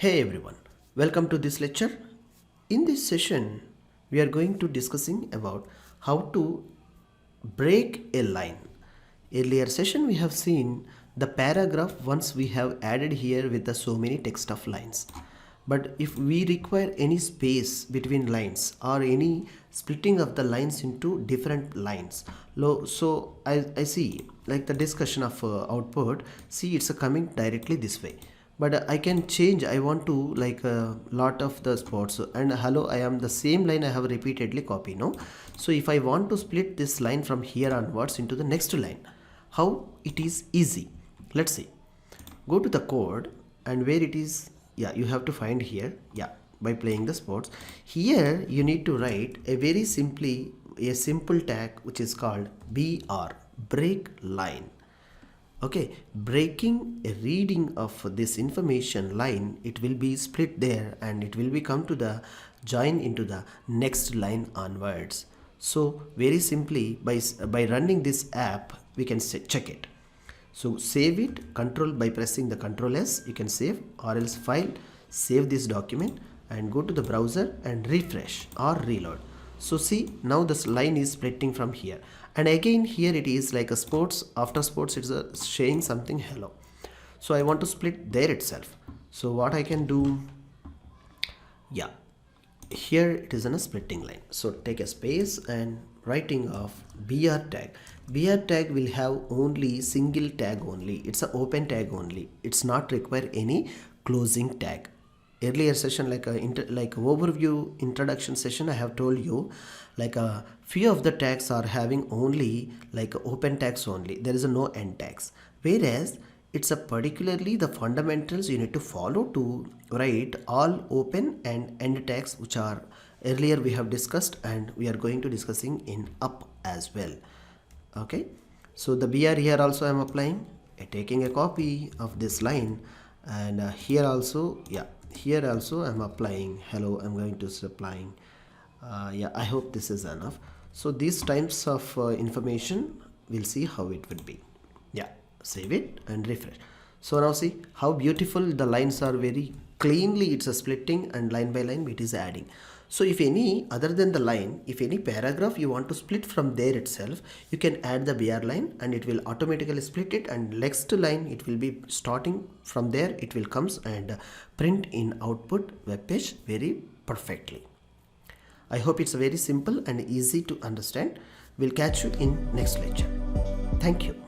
Hey everyone, welcome to this lecture. In this session, we are going to discussing about how to break a line. Earlier session we have seen the paragraph once we have added here with the so many text of lines. But if we require any space between lines or any splitting of the lines into different lines, so I see like the discussion of output, see it's coming directly this way. But I can change, I want to like a lot of the spots, and hello, I am the same line I have repeatedly copied, no? So if I want to split this line from here onwards into the next line, how it is easy? Let's see. Go to the code, and where it is, yeah, you have to find here, yeah, by playing the sports. Here you need to write a very simply a simple tag which is called BR, break line. Okay, breaking a reading of this information line, it will be split there and it will be come to the join into the next line onwards. So very simply by running this app we can check it. So save it, control by pressing the Control S, you can save, or else file, save this document and go to the browser and refresh or reload. So see, now this line is splitting from here, and again here it is like a sports, after sports it's saying something hello. So I want to split there itself. So what I can do, yeah, here it is in a splitting line. So take a space and writing of BR tag. BR tag will have only single tag only. It's an open tag only. It's not require any closing tag. Earlier session, like overview introduction session, I have told you like a few of the tags are having only like open tags only. There is a no end tags. Whereas it's a particularly the fundamentals you need to follow to write all open and end tags, which are earlier we have discussed and we are going to discussing in up as well. Okay, so the BR here also I am applying, taking a copy of this line, and here also, yeah, here also I am applying hello. I'm going to applying, yeah, I hope this is enough. So these types of information, we'll see how it would be. Yeah, save it and refresh. So now see how beautiful the lines are, very cleanly it's a splitting, and line by line it is adding. So if any other than the line, if any paragraph you want to split from there itself, you can add the BR line and it will automatically split it, and next line it will be starting from there, it will comes and print in output web page very perfectly. I hope it's very simple and easy to understand. We'll catch you in next lecture. Thank you.